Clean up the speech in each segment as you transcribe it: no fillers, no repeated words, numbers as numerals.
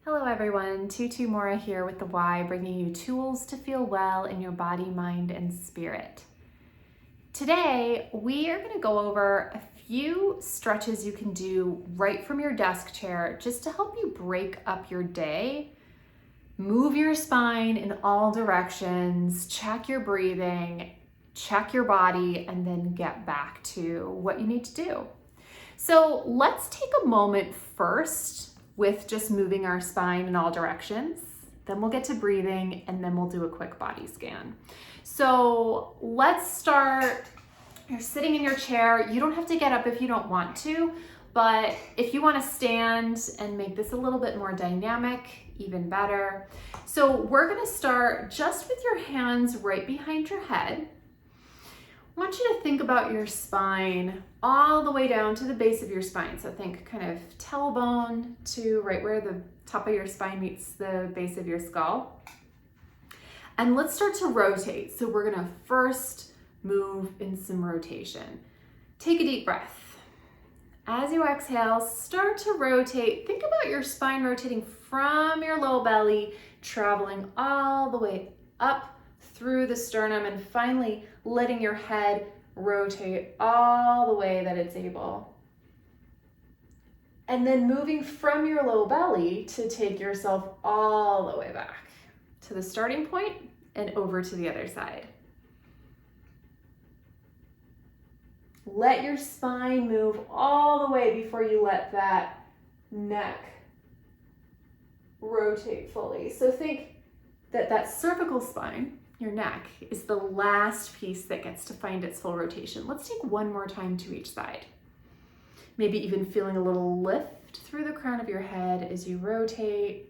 Hello everyone, Tutu Mora here with the Y, bringing you tools to feel well in your body, mind, and spirit. Today, we are going to go over a few stretches you can do right from your desk chair just to help you break up your day, move your spine in all directions, check your breathing, check your body, and then get back to what you need to do. So let's take a moment first with just moving our spine in all directions. Then we'll get to breathing, and then we'll do a quick body scan. So let's start. You're sitting in your chair. You don't have to get up if you don't want to, but if you want to stand and make this a little bit more dynamic, even better. So we're going to start just with your hands right behind your head. I want you to think about your spine all the way down to the base of your spine. So think kind of tailbone to right where the top of your spine meets the base of your skull. And let's start to rotate. So we're gonna first move in some rotation. Take a deep breath. As you exhale, start to rotate. Think about your spine rotating from your low belly, traveling all the way up through the sternum, and finally letting your head rotate all the way that it's able. And then moving from your low belly to take yourself all the way back to the starting point and over to the other side. Let your spine move all the way before you let that neck rotate fully. So think that cervical spine, your neck, is the last piece that gets to find its full rotation. Let's take one more time to each side. Maybe even feeling a little lift through the crown of your head as you rotate.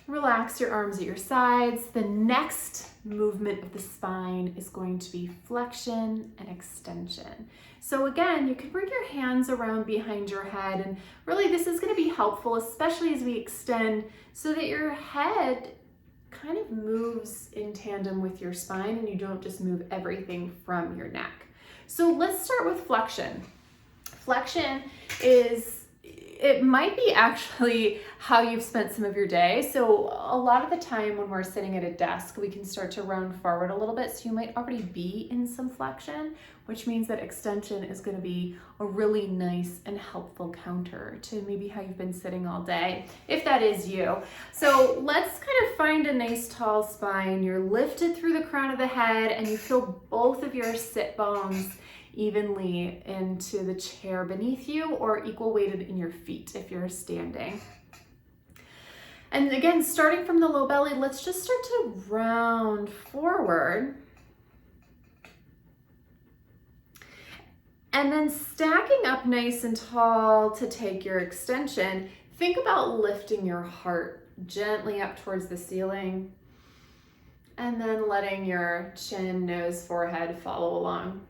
Relax your arms at your sides. The next movement of the spine is going to be flexion and extension. So again, you can bring your hands around behind your head, and really this is going to be helpful, especially as we extend, so that your head kind of moves in tandem with your spine and you don't just move everything from your neck. So let's start with flexion. Flexion it might be actually how you've spent some of your day. So a lot of the time when we're sitting at a desk, we can start to round forward a little bit. So you might already be in some flexion, which means that extension is going to be a really nice and helpful counter to maybe how you've been sitting all day, if that is you. So let's kind of find a nice tall spine. You're lifted through the crown of the head and you feel both of your sit bones evenly into the chair beneath you, or equal weighted in your feet if you're standing. And again, starting from the low belly, let's just start to round forward. And then stacking up nice and tall to take your extension. Think about lifting your heart gently up towards the ceiling, and then letting your chin, nose, forehead follow along.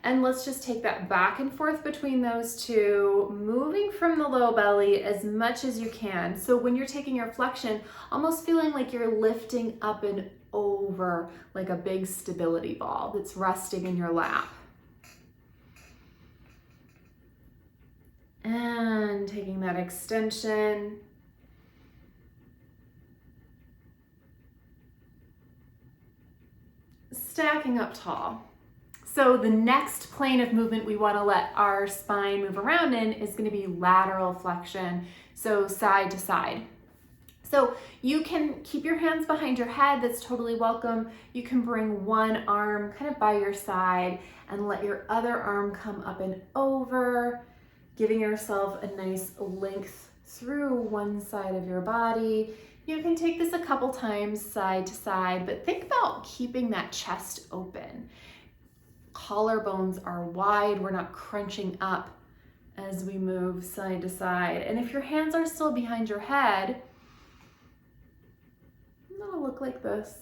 And let's just take that back and forth between those two, moving from the low belly as much as you can. So when you're taking your flexion, almost feeling like you're lifting up and over like a big stability ball that's resting in your lap. And taking that extension. Stacking up tall. So the next plane of movement we want to let our spine move around in is going to be lateral flexion, so side to side. So you can keep your hands behind your head, that's totally welcome. You can bring one arm kind of by your side and let your other arm come up and over, giving yourself a nice length through one side of your body. You can take this a couple times side to side, but think about keeping that chest open. Collarbones are wide, we're not crunching up as we move side to side. And if your hands are still behind your head, it'll look like this.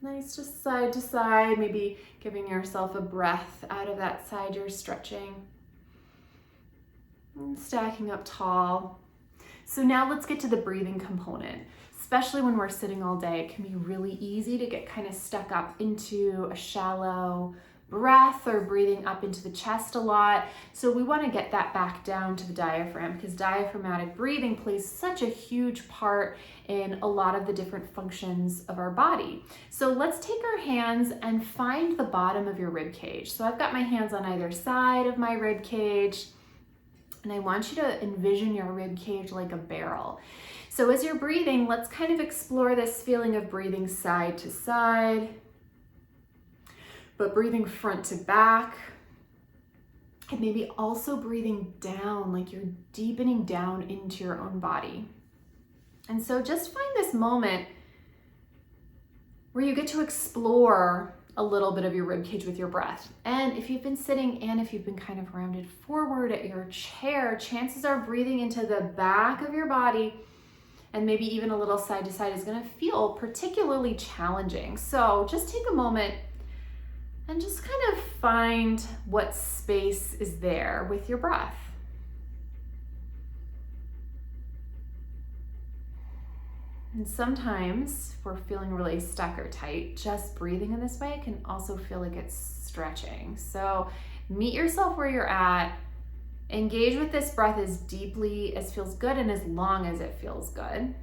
Nice, just side to side, maybe giving yourself a breath out of that side you're stretching. And stacking up tall. So now let's get to the breathing component. Especially when we're sitting all day, it can be really easy to get kind of stuck up into a shallow breath or breathing up into the chest a lot. So we want to get that back down to the diaphragm, because diaphragmatic breathing plays such a huge part in a lot of the different functions of our body. So let's take our hands and find the bottom of your rib cage. So I've got my hands on either side of my rib cage, and I want you to envision your rib cage like a barrel. So as you're breathing, let's kind of explore this feeling of breathing side to side, but breathing front to back, and maybe also breathing down, like you're deepening down into your own body. And so just find this moment where you get to explore a little bit of your rib cage with your breath. And if you've been sitting and if you've been kind of rounded forward at your chair, chances are breathing into the back of your body and maybe even a little side to side is going to feel particularly challenging. So just take a moment and just kind of find what space is there with your breath. And sometimes if we're feeling really stuck or tight, just breathing in this way can also feel like it's stretching. So meet yourself where you're at. Engage with this breath as deeply as feels good and as long as it feels good.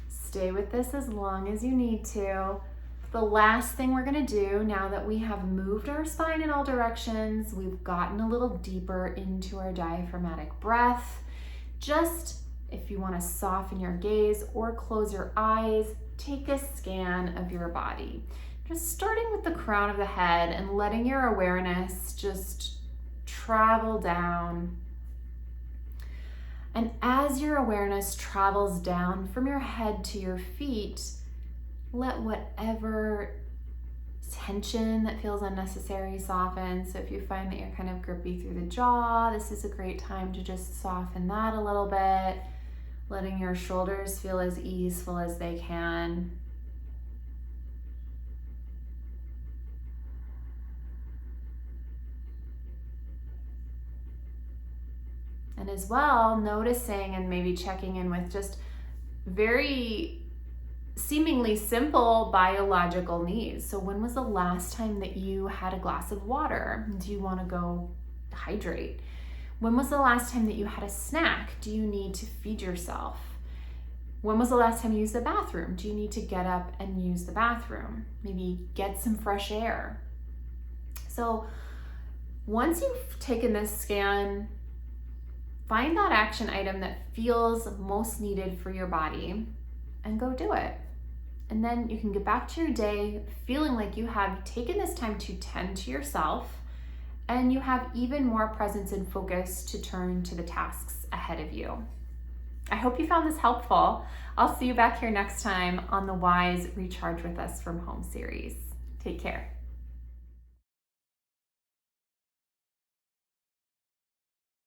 Stay with this as long as you need to. The last thing we're gonna do, now that we have moved our spine in all directions, we've gotten a little deeper into our diaphragmatic breath, just if you wanna soften your gaze or close your eyes, take a scan of your body. Just starting with the crown of the head and letting your awareness just travel down. And as your awareness travels down from your head to your feet, let whatever tension that feels unnecessary soften. So if you find that you're kind of grippy through the jaw, this is a great time to just soften that a little bit, letting your shoulders feel as easeful as they can. And as well, noticing and maybe checking in with just very seemingly simple biological needs. So when was the last time that you had a glass of water? Do you want to go hydrate? When was the last time that you had a snack? Do you need to feed yourself? When was the last time you used the bathroom? Do you need to get up and use the bathroom? Maybe get some fresh air. So once you've taken this scan, find that action item that feels most needed for your body and go do it. And then you can get back to your day feeling like you have taken this time to tend to yourself and you have even more presence and focus to turn to the tasks ahead of you. I hope you found this helpful. I'll see you back here next time on the Wise Recharge with Us from Home series. Take care.